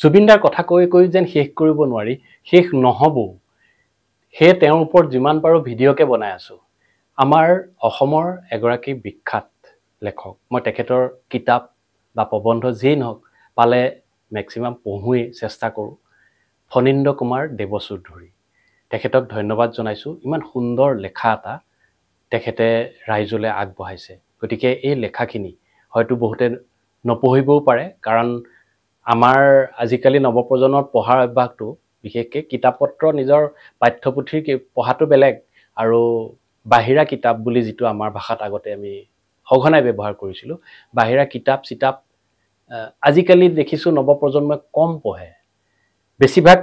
জুবিনদাৰ কথা কৈ কৈ যেন শেষ কৰিব নোৱাৰি, শেষ নহব। সেয়ে তেওঁৰ ওপৰত যিমান পাৰো ভিডিঅ'কে বনাই আছো। আমাৰ অসমৰ এগৰাকী বিখ্যাত লেখক, মই তেখেতৰ কিতাপ বা প্ৰবন্ধ যিয়েই নহওক পালে মেক্সিমাম পঢ়ুৱেই চেষ্টা কৰোঁ। ফণীন্দ্ৰ কুমাৰ দেৱচৌধুৰী, তেখেতক ধন্যবাদ জনাইছোঁ। ইমান সুন্দৰ লেখা এটা তেখেতে ৰাইজলৈ আগবঢ়াইছে। গতিকে এই লেখাখিনি হয়তো বহুতে নপঢ়িবও পাৰে, কাৰণ আমাৰ আজিকালি নৱপ্ৰজন্মৰ পঢ়াৰ অভ্যাসটো বিশেষকৈ কিতাপ পত্ৰ নিজৰ পাঠ্যপুথিৰ পঢ়াটো বেলেগ, আৰু বাহিৰা কিতাপ বুলি যিটো আমাৰ ভাষাত আগতে আমি সঘনাই ব্যৱহাৰ কৰিছিলোঁ, বাহিৰা কিতাপ চিতাপ আজিকালি দেখিছোঁ নৱপ্ৰজন্মই কম পঢ়ে। বেছিভাগ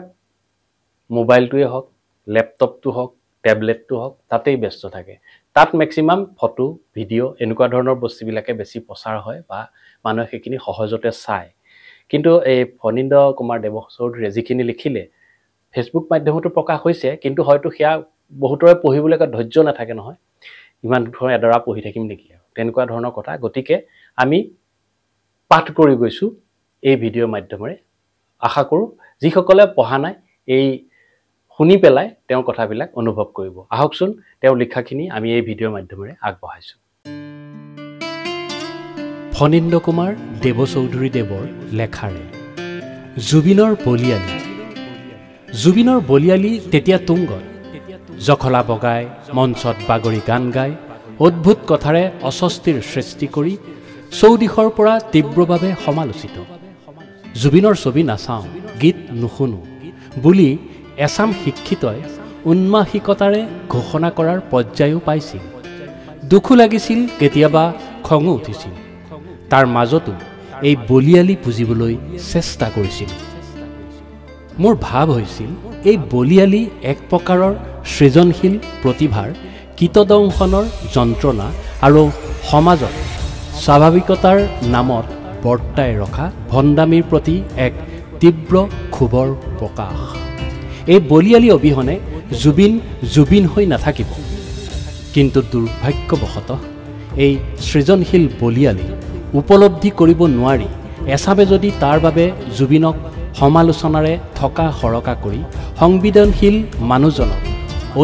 মোবাইলটোৱে হওক, লেপটপটো হওক, টেবলেটটো হওক, তাতেই ব্যস্ত থাকে। তাত মেক্সিমাম ফটো ভিডিঅ' এনেকুৱা ধৰণৰ বস্তুবিলাকে বেছি প্ৰচাৰ হয় বা মানুহে সেইখিনি সহজতে চায়। কিন্তু এই ফণীন্দ্ৰ কুমাৰ দেৱচৌধুৰীয়ে যিখিনি লিখিলে ফেচবুক মাধ্যমতো প্ৰকাশ হৈছে, কিন্তু হয়তো সেয়া বহুতৰে পঢ়িবলৈ ধৈৰ্য নাথাকে নহয়, ইমান ধৰণৰ এডৰা পঢ়ি থাকিম নেকি আৰু তেনেকুৱা ধৰণৰ কথা। গতিকে আমি পাঠ কৰি গৈছোঁ এই ভিডিঅ'ৰ মাধ্যমেৰে। আশা কৰোঁ যিসকলে পঢ়া নাই এই শুনি পেলাই তেওঁৰ কথাবিলাক অনুভৱ কৰিব। আহকচোন তেওঁৰ লিখাখিনি আমি এই ভিডিঅ'ৰ মাধ্যমেৰে আগবঢ়াইছোঁ। ফণীন্দ্ৰ কুমাৰ দেৱচৌধুৰী দেৱৰ লেখাৰে জুবিনৰ বলিয়ালি। জুবিনৰ বলিয়ালি তেতিয়া তুংগত, জখলা বগাই মঞ্চত বাগৰি গান গাই অদ্ভুত কথাৰে অস্বস্তিৰ সৃষ্টি কৰি চৌদিশৰ পৰা তীব্ৰভাৱে সমালোচিত। জুবিনৰ ছবি নাচাওঁ, গীত নুশুনো বুলি এচাম শিক্ষিতই উন্মাসিকতাৰে ঘোষণা কৰাৰ পৰ্যায়ো পাইছিল। দুখো লাগিছিল, কেতিয়াবা খঙো উঠিছিল। তাৰ মাজতো এই বলিয়ালি পুজিবলৈ চেষ্টা কৰিছিল। মোৰ ভাৱ হৈছিল এই বলিয়ালি এক প্ৰকাৰৰ সৃজনশীল প্ৰতিভাৰ কীটদংশনৰ যন্ত্ৰণা আৰু সমাজত স্বাভাৱিকতাৰ নামত বৰ্তাই ৰখা ভণ্ডামীৰ প্ৰতি এক তীব্ৰ ক্ষোভৰ প্ৰকাশ। এই বলিয়ালি অবিহনে জুবিন জুবিন হৈ নাথাকিব। কিন্তু দুৰ্ভাগ্যবশতঃ এই সৃজনশীল বলিয়ালি উপলব্ধি কৰিব নোৱাৰি এচামে যদি তাৰ বাবে জুবিনক সমালোচনাৰে থকা সৰকা কৰি সংবেদনশীল মানুহজনক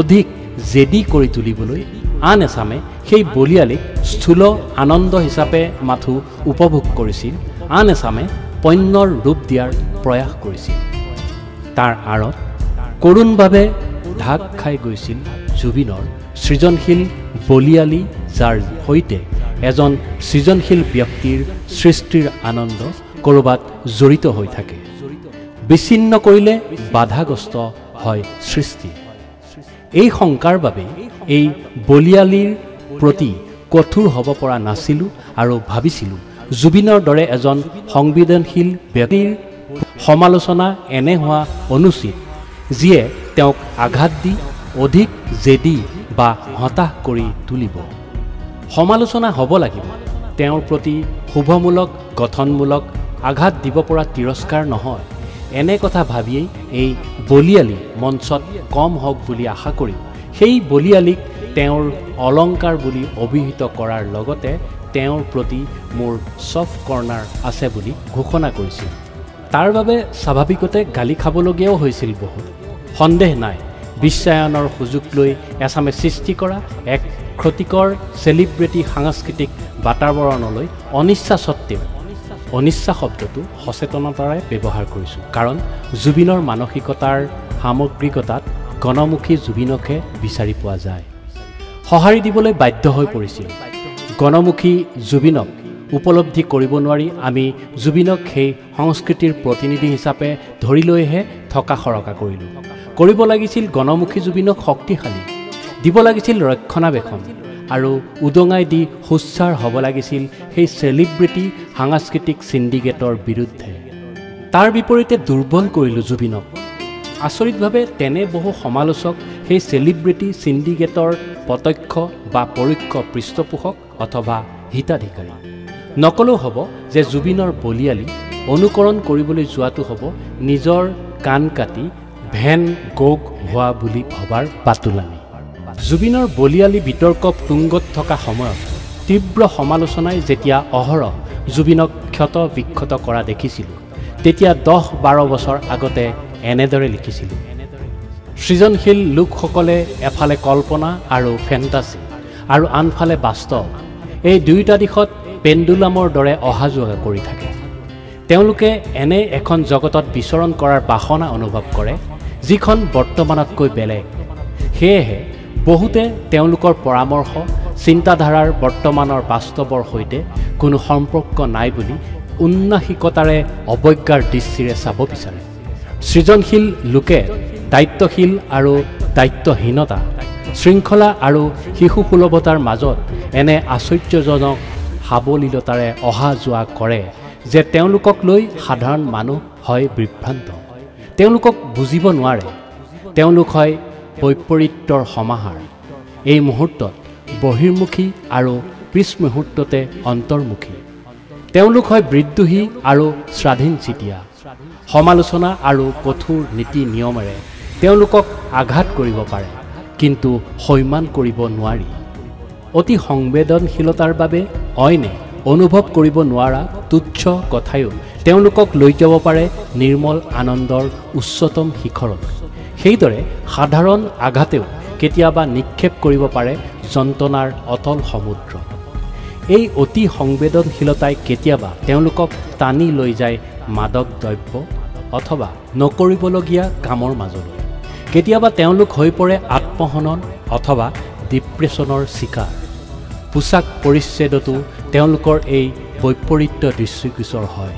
অধিক জেদী কৰি তুলিবলৈ আন এচামে সেই বলিয়ালিক স্থূল আনন্দ হিচাপে মাথো উপভোগ কৰিছিল, আন এচামে পণ্যৰ ৰূপ দিয়াৰ প্ৰয়াস কৰিছিল। তাৰ আঁৰত কৰুণভাৱে ঢাক খাই গৈছিল জুবিনৰ সৃজনশীল বলিয়ালি, যাৰ সৈতে এজন সৃজনশীল ব্যক্তিৰ সৃষ্টিৰ আনন্দ ক'ৰবাত জড়িত হৈ থাকে। বিচ্ছিন্ন কৰিলে বাধাগ্ৰস্ত হয় সৃষ্টি। এই শংকাৰ বাবে এই বলিয়ালিৰ প্ৰতি কঠোৰ হ'ব পৰা নাছিলোঁ আৰু ভাবিছিলোঁ জুবিনৰ দৰে এজন সংবেদনশীল ব্যক্তিৰ সমালোচনা এনে হোৱা অনুচিত, যিয়ে তেওঁক আঘাত দি অধিক জেদী বা হতাশ কৰি তুলিব। সমালোচনা হ'ব লাগিব, তেওঁৰ প্ৰতি শুভমূলক গঠনমূলক আঘাত দিব পৰা তিৰস্কাৰ নহয়। এনে কথা ভাবিয়েই এই বলিয়ালি মঞ্চত কম হওক বুলি আশা কৰি সেই বলিয়ালিক তেওঁৰ অলংকাৰ বুলি অভিহিত কৰাৰ লগতে তেওঁৰ প্ৰতি মোৰ ছফ্ট কৰ্ণাৰ আছে বুলি ঘোষণা কৰিছিল। তাৰ বাবে স্বাভাৱিকতে গালি খাবলগীয়াও হৈছিল বহুত। সন্দেহ নাই, বিশ্বায়নৰ সুযোগ লৈ এচামে সৃষ্টি কৰা এক ক্ষতিকৰ চেলিব্ৰিটি সাংস্কৃতিক বাতাবৰণলৈ অনিচ্ছা সত্ত্বেও, অনিচ্ছা শব্দটো সচেতনতাৰে ব্যৱহাৰ কৰিছোঁ, কাৰণ জুবিনৰ মানসিকতাৰ সামগ্ৰিকতাত গণমুখী জুবিনকহে বিচাৰি পোৱা যায়। সঁহাৰি দিবলৈ বাধ্য হৈ পৰিছিল। গণমুখী জুবিনক উপলব্ধি কৰিব নোৱাৰি আমি জুবিনক সেই সংস্কৃতিৰ প্ৰতিনিধি হিচাপে ধৰি লৈহে থকা সৰকা কৰিলোঁ। কৰিব লাগিছিল গণমুখী জুবিনক শক্তিশালী, দিব লাগিছিল ৰক্ষণাবেক্ষণ, আৰু উদঙাই দি সোচ্চাৰ হ'ব লাগিছিল সেই চেলিব্ৰিটি সাংস্কৃতিক চিণ্ডিকেটৰ বিৰুদ্ধে। তাৰ বিপৰীতে দুৰ্বল কৰিলোঁ জুবিনক। আচৰিতভাৱে তেনে বহু সমালোচক সেই চেলিব্ৰিটি চিণ্ডিকেটৰ প্ৰত্যক্ষ বা পৰোক্ষ পৃষ্ঠপোষক অথবা হিতাধিকাৰী। নকলেও হ'ব যে জুবিনৰ বলিয়ালি অনুকৰণ কৰিবলৈ যোৱাটো হ'ব নিজৰ কাণ কাটি ভেন গৌক হোৱা বুলি ভবাৰ বাতুলামি। জুবিনৰ বলিয়ালি বিতৰ্ক তুংগত থকা সময়ত তীব্ৰ সমালোচনাই যেতিয়া অহৰহ জুবিনক ক্ষত বিক্ষত কৰা দেখিছিলোঁ, তেতিয়া 10-12 বছৰ আগতে এনেদৰে লিখিছিলোঁ। সৃজনশীল লোকসকলে এফালে কল্পনা আৰু ফেণ্টাচি আৰু আনফালে বাস্তৱ, এই দুয়োটা দিশত পেণ্ডুলামৰ দৰে অহা যোৱা কৰি থাকে। তেওঁলোকে এনে এখন জগতত বিচৰণ কৰাৰ বাসনা অনুভৱ কৰে যিখন বৰ্তমানতকৈ বেলেগ। সেয়েহে বহুতে তেওঁলোকৰ পৰামৰ্শ চিন্তাধাৰাৰ বৰ্তমানৰ বাস্তৱৰ সৈতে কোনো সম্পৰ্ক নাই বুলি উন্নাসিকতাৰে অৱজ্ঞাৰ দৃষ্টিৰে চাব বিচাৰে। সৃজনশীল লোকে দায়িত্বশীল আৰু দায়িত্বহীনতা, শৃংখলা আৰু শিশুসুলভতাৰ মাজত এনে আশ্চৰ্যজনক সাৱলীলতাৰে অহা যোৱা কৰে যে তেওঁলোকক লৈ সাধাৰণ মানুহ হয় বিভ্ৰান্ত। তেওঁলোকক বুজিব নোৱাৰে। তেওঁলোক হয় বৈপৰীত্যৰ সমাহাৰ। এই মুহূৰ্তত বহিৰ্মুখী আৰু পিছ মুহূৰ্ততে অন্তৰ্মুখী। তেওঁলোক হয় বিদ্ৰোহী আৰু স্বাধীনচিতীয়া। সমালোচনা আৰু কঠোৰ নীতি নিয়মেৰে তেওঁলোকক আঘাত কৰিব পাৰে, কিন্তু সৈমান কৰিব নোৱাৰি। অতি সংবেদনশীলতাৰ বাবে অইনে অনুভৱ কৰিব নোৱাৰা তুচ্ছ কথায়ো তেওঁলোকক লৈ যাব পাৰে নিৰ্মল আনন্দৰ উচ্চতম শিখৰত। সেইদৰে সাধাৰণ আঘাতেও কেতিয়াবা নিক্ষেপ কৰিব পাৰে যন্ত্ৰণাৰ অতল সমুদ্ৰ। এই অতি সংবেদনশীলতাই কেতিয়াবা তেওঁলোকক টানি লৈ যায় মাদক দ্ৰব্য অথবা নকৰিবলগীয়া কামৰ মাজলৈ। কেতিয়াবা তেওঁলোক হৈ পৰে আত্মহনন অথবা ডিপ্ৰেছনৰ চিকাৰ। পোছাক পৰিচ্ছেদতো তেওঁলোকৰ এই বৈপৰীত্য দৃষ্টিগোচৰ হয়।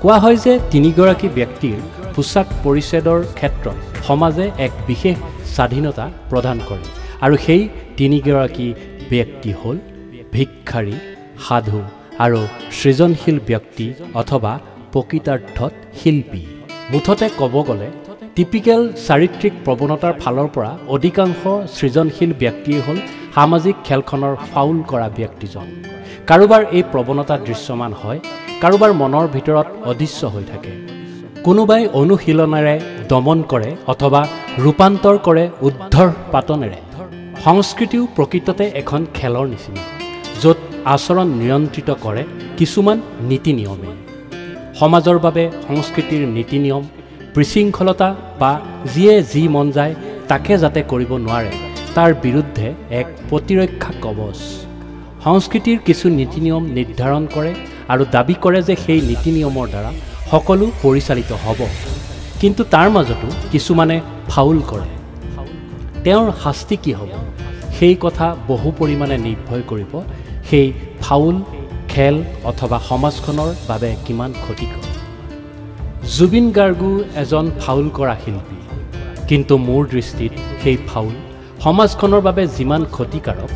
কোৱা হয় যে তিনিগৰাকী ব্যক্তিৰ পোছাক পৰিচ্ছেদৰ ক্ষেত্ৰত সমাজে এক বিশেষ স্বাধীনতা প্ৰদান কৰে, আৰু সেই তিনিগৰাকী ব্যক্তি হ'ল ভিক্ষাৰী, সাধু আৰু সৃজনশীল ব্যক্তি অথবা প্ৰকৃতাৰ্থত শিল্পী। মুঠতে ক'ব গ'লে টিপিকেল চাৰিত্ৰিক প্ৰৱণতাৰ ফালৰ পৰা অধিকাংশ সৃজনশীল ব্যক্তিয়ে হ'ল সামাজিক খেলখনৰ ফাউল কৰা ব্যক্তিজন। কাৰোবাৰ এই প্ৰৱণতা দৃশ্যমান হয়, কাৰোবাৰ মনৰ ভিতৰত অদৃশ্য হৈ থাকে। কোনোবাই অনুশীলনেৰে দমন কৰে অথবা ৰূপান্তৰ কৰে উদ্ধৰ পাতনেৰে। সংস্কৃতিও প্ৰকৃততে এখন খেলৰ নিচিনা, য'ত আচৰণ নিয়ন্ত্ৰিত কৰে কিছুমান নীতি নিয়মে। সমাজৰ বাবে সংস্কৃতিৰ নীতি নিয়ম, বিশৃংখলতা বা যিয়ে যি মন যায় তাকে যাতে কৰিব নোৱাৰে তাৰ বিৰুদ্ধে এক প্ৰতিৰক্ষা কৱচ। সংস্কৃতিৰ কিছু নীতি নিয়ম নিৰ্ধাৰণ কৰে আৰু দাবী কৰে যে সেই নীতি নিয়মৰ দ্বাৰা সকলো পৰিচালিত হ'ব, কিন্তু তাৰ মাজতো কিছুমানে ফাউল কৰে। তেওঁৰ শাস্তি কি হ'ব সেই কথা বহু পৰিমাণে নিৰ্ভৰ কৰিব সেই ফাউল খেল অথবা সমাজখনৰ বাবে কিমান ক্ষতিকৰ। জুবিন গাৰ্গো এজন ফাউল কৰা শিল্পী, কিন্তু মোৰ দৃষ্টিত সেই ফাউল সমাজখনৰ বাবে যিমান ক্ষতিকাৰক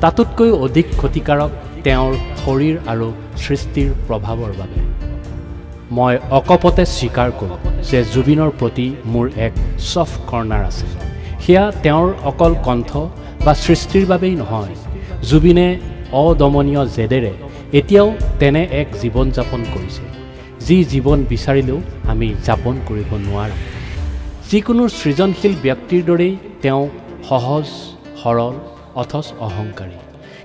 তাতোতকৈ অধিক ক্ষতিকাৰক তেওঁৰ শৰীৰ আৰু সৃষ্টিৰ প্ৰভাৱৰ বাবে। মই অকপতে স্বীকাৰ কৰোঁ যে জুবিনৰ প্ৰতি মোৰ এক ছফ্ট কৰ্ণাৰ আছে। সেয়া তেওঁৰ অকল কণ্ঠ বা সৃষ্টিৰ বাবেই নহয়, জুবিনে অদমনীয় জেদেৰে এতিয়াও তেনে এক জীৱন যাপন কৰিছে যি জীৱন বিচাৰিলেও আমি যাপন কৰিব নোৱাৰোঁ। যিকোনো সৃজনশীল ব্যক্তিৰ দৰেই তেওঁ সহজ সৰল অথচ অহংকাৰী,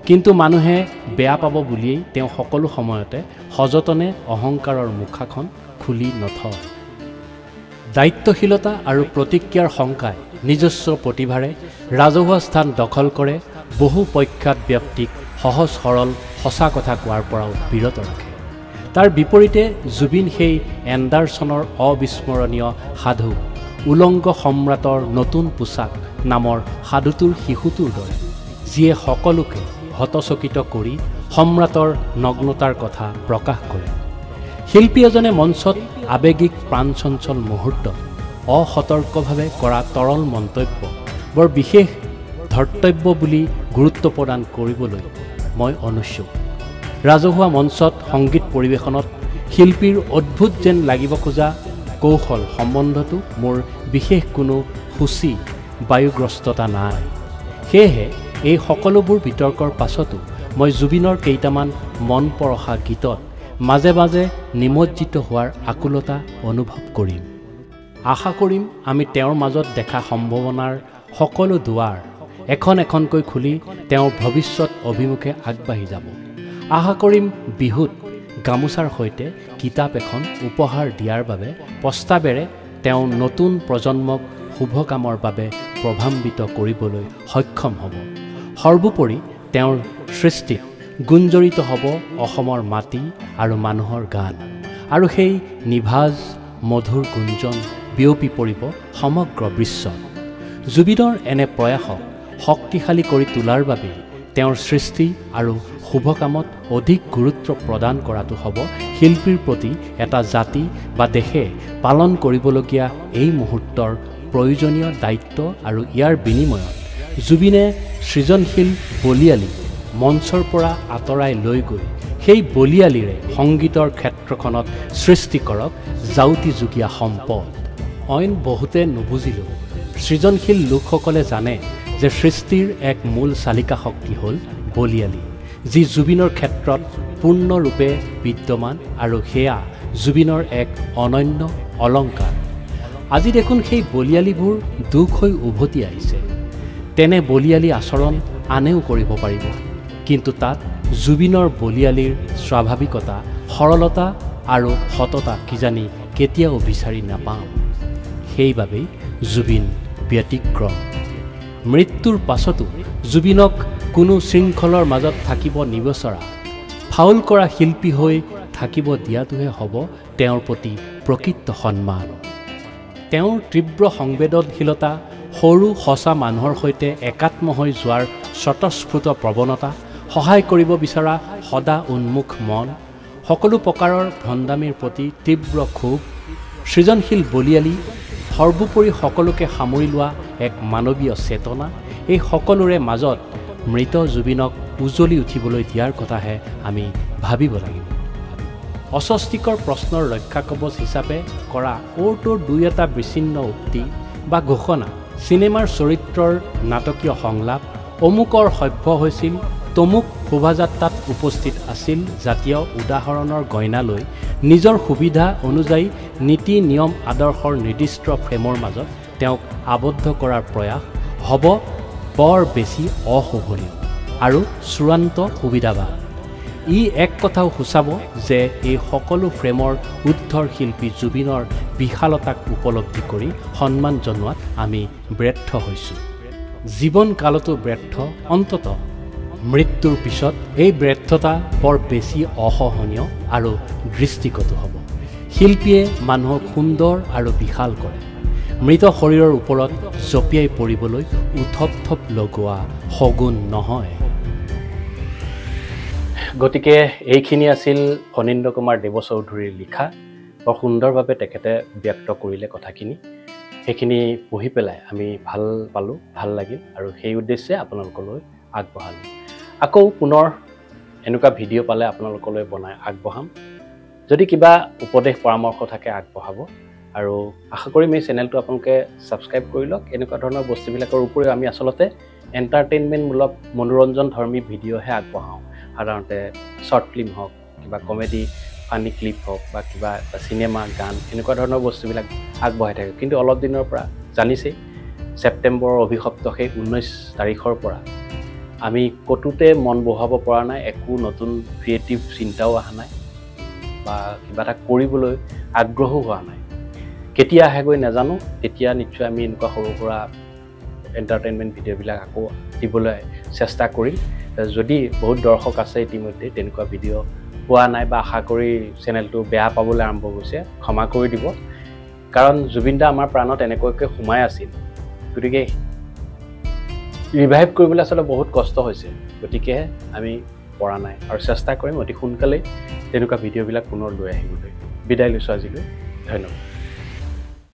কিন্তু মানুহে বেয়া পাব বুলিয়েই তেওঁ সকলো সময়তে সযতনে অহংকাৰৰ মুখাখন খুলি নথয়। দায়িত্বশীলতা আৰু প্ৰতিক্ৰিয়াৰ শংকাই নিজস্ব প্ৰতিভাৰে ৰাজহুৱা স্থান দখল কৰে বহু প্ৰখ্যাত ব্যক্তিক সহজ সৰল সঁচা কথা কোৱাৰ পৰাও বিৰত ৰাখে। তাৰ বিপৰীতে জুবিন সেই এণ্ডাৰছনৰ অবিস্মৰণীয় সাধু উলংগ সম্ৰাটৰ নতুন পোছাক নামৰ সাধুটোৰ শিশুটোৰ দৰে, যিয়ে সকলোকে হতচকিত কৰি সম্ৰাটৰ নগ্নতাৰ কথা প্ৰকাশ কৰে। শিল্পী এজনে মঞ্চত আৱেগিক প্ৰাণচঞ্চল মুহূৰ্তত অসতৰ্কভাৱে কৰা তৰল মন্তব্য বৰ বিশেষ ধৰ্তব্য বুলি গুৰুত্ব প্ৰদান কৰিবলৈ মই অনুচ্ছুক। ৰাজহুৱা মঞ্চত সংগীত পৰিৱেশনত শিল্পীৰ অদ্ভুত যেন লাগিব খোজা কৌশল সম্বন্ধতো মোৰ বিশেষ কোনো সূচী বায়ুগ্ৰস্ততা নাই। সেয়েহে এই সকলোবোৰ বিতৰ্কৰ পাছতো মই জুবিনৰ কেইটামান মন পৰশা গীতত মাজে মাজে নিমজ্জিত হোৱাৰ আকুলতা অনুভৱ কৰিম। আশা কৰিম আমি তেওঁৰ মাজত দেখা সম্ভাৱনাৰ সকলো দুৱাৰ এখন এখনকৈ খুলি তেওঁৰ ভৱিষ্যত অভিমুখে আগবাঢ়ি যাব। আশা কৰিম বিহুত গামোচাৰ সৈতে কিতাপ এখন উপহাৰ দিয়াৰ বাবে প্ৰস্তাৱেৰে তেওঁ নতুন প্ৰজন্মক শুভ কামৰ বাবে প্ৰভাৱান্বিত কৰিবলৈ সক্ষম হ'ব। সৰ্বোপৰি তেওঁৰ সৃষ্টিত গুঞ্জৰিত হ'ব অসমৰ মাটি আৰু মানুহৰ গান, আৰু সেই নিভাঁজ মধুৰ গুঞ্জন বিয়পি পৰিব সমগ্ৰ বিশ্বত। জুবিনৰ এনে প্ৰয়াসক শক্তিশালী কৰি তোলাৰ বাবে তেওঁৰ সৃষ্টি আৰু শুভ কামত অধিক গুৰুত্ব প্ৰদান কৰাটো হ'ব শিল্পীৰ প্ৰতি এটা জাতি বা দেশে পালন কৰিবলগীয়া এই মুহূৰ্তৰ প্ৰয়োজনীয় দায়িত্ব। আৰু ইয়াৰ বিনিময়ত জুবিনে সৃজনশীল বলিয়ালি মঞ্চৰ পৰা আঁতৰাই লৈ গৈ সেই বলিয়ালিৰে সংগীতৰ ক্ষেত্ৰখনত সৃষ্টি কৰক জাউতিযুগীয়া সম্পদ। অইন বহুতে নুবুজিলেও সৃজনশীল লোকসকলে জানে যে সৃষ্টিৰ এক মূল চালিকা শক্তি হ'ল বলিয়ালি, যি জুবিনৰ ক্ষেত্ৰত পূৰ্ণৰূপে বিদ্যমান, আৰু সেয়া জুবিনৰ এক অনন্য অলংকাৰ। আজি দেখোন সেই বলিয়ালিবোৰ দুখ হৈ উভতি আহিছে। তেনে বলিয়ালি আচৰণ আনেও কৰিব পাৰিব, কিন্তু তাত জুবিনৰ বলিয়ালিৰ স্বাভাৱিকতা, সৰলতা আৰু সততা কিজানি কেতিয়াও বিচাৰি নাপাওঁ। সেইবাবেই জুবিন ব্যতিক্ৰম। মৃত্যুৰ পাছতো জুবিনক কোনো শৃংখলৰ মাজত থাকিব নিবিচৰা, ফাউল কৰা শিল্পী হৈ থাকিব দিয়াটোহে হ'ব তেওঁৰ প্ৰতি প্ৰকৃত সন্মান। তেওঁৰ তীব্ৰ সংবেদনশীলতা, সৰু সঁচা মানুহৰ সৈতে একাত্ম হৈ যোৱাৰ স্বতঃস্ফূৰ্ত প্ৰৱণতা, সহায় কৰিব বিচৰা সদা উন্মুখ মন, সকলো প্ৰকাৰৰ ভণ্ডামীৰ প্ৰতি তীব্ৰ ক্ষোভ, সৃজনশীল বলিয়ালি, সৰ্বোপৰি সকলোকে সামৰি লোৱা এক মানৱীয় চেতনা, এই সকলোৰে মাজত মৃত জুবিনক উজ্বলি উঠিবলৈ দিয়াৰ কথাহে আমি ভাবিব লাগিব। অস্বস্তিকৰ প্ৰশ্নৰ ৰক্ষা কৱচ হিচাপে কৰা অ'টোৰ দুই এটা বিচ্ছিন্ন উক্তি বা ঘোষণা, চিনেমাৰ চৰিত্ৰৰ নাটকীয় সংলাপ, অমুকৰ সভ্য হৈছিল, তমুক শোভাযাত্ৰাত উপস্থিত আছিল জাতীয় উদাহৰণৰ গইনা লৈ নিজৰ সুবিধা অনুযায়ী নীতি নিয়ম আদৰ্শৰ নিৰ্দিষ্ট ফ্ৰেমৰ মাজত তেওঁক আবদ্ধ কৰাৰ প্ৰয়াস হ'ব বৰ বেছি অশোভনীয় আৰু চূড়ান্ত সুবিধাবাদ। ই এক কথাও সূচাব যে এই সকলো ফ্ৰেমৰ উদ্ধৰ শিল্পী জুবিনৰ বিশালতাক উপলব্ধি কৰি সন্মান জনোৱাত আমি ব্যৰ্থ হৈছোঁ। জীৱনকালতো ব্যৰ্থ, অন্ততঃ মৃত্যুৰ পিছত এই ব্যৰ্থতা বৰ বেছি অসহনীয় আৰু দৃষ্টিগত হ'ব। শিল্পীয়ে মানুহক সুন্দৰ আৰু বিশাল কৰে, মৃত শৰীৰৰ ওপৰত জঁপিয়াই পৰিবলৈ উথপ থপ লগোৱা সগুণ নহয়। গতিকে এইখিনি আছিল ফণীন্দ্ৰ কুমাৰ দেৱ চৌধুৰীৰ লিখা। বৰ সুন্দৰভাৱে তেখেতে ব্যক্ত কৰিলে কথাখিনি। সেইখিনি পঢ়ি পেলাই আমি ভাল পালোঁ, ভাল লাগিল, আৰু সেই উদ্দেশ্যে আপোনালোকলৈ আগবঢ়ালোঁ। আকৌ পুনৰ এনেকুৱা ভিডিঅ' পালে আপোনালোকলৈ বনাই আগবঢ়াম। যদি কিবা উপদেশ পৰামৰ্শ থাকে আগবঢ়াব, আৰু আশা কৰিম এই চেনেলটো আপোনালোকে ছাবস্ক্ৰাইব কৰি লওক। এনেকুৱা ধৰণৰ বস্তুবিলাকৰ উপৰিও আমি আচলতে এণ্টাৰটেইনমেণ্টমূলক মনোৰঞ্জনধৰ্মী ভিডিঅ'হে আগবঢ়াওঁ। সাধাৰণতে শ্বৰ্ট ফিল্ম হওক, কিবা কমেডি ফানি ক্লিপ হওক, বা কিবা চিনেমা, গান, এনেকুৱা ধৰণৰ বস্তুবিলাক আগবঢ়াই থাকে। কিন্তু অলপ দিনৰ পৰা জানিছেই, ছেপ্টেম্বৰৰ অভিশপ্ত সেই 19 তাৰিখৰ পৰা আমি ক'তোতে মন বহাব পৰা নাই, একো নতুন ক্ৰিয়েটিভ চিন্তাও অহা নাই, বা কিবা এটা কৰিবলৈ আগ্ৰহো হোৱা নাই। কেতিয়া আহেগৈ নাজানো, তেতিয়া নিশ্চয় আমি এনেকুৱা সৰু সুৰা এণ্টাৰটেইনমেণ্ট ভিডিঅ'বিলাক আকৌ দিবলৈ চেষ্টা কৰিম। যদি বহুত দৰ্শক আছে ইতিমধ্যে তেনেকুৱা ভিডিঅ' পোৱা নাই, বা আশা কৰি চেনেলটো বেয়া পাবলৈ আৰম্ভ হৈছে, ক্ষমা কৰি দিব। কাৰণ জুবিন দা আমাৰ প্ৰাণত এনেকুৱাকৈ সোমাই আছিল, গতিকে ৰিভাইভ কৰিবলৈ আচলতে বহুত কষ্ট হৈছে। গতিকেহে আমি পৰা নাই, আৰু চেষ্টা কৰিম অতি সোনকালেই তেনেকুৱা ভিডিঅ'বিলাক পুনৰ লৈ আহিবলৈ। বিদায় লৈছোঁ আজিলৈ, ধন্যবাদ।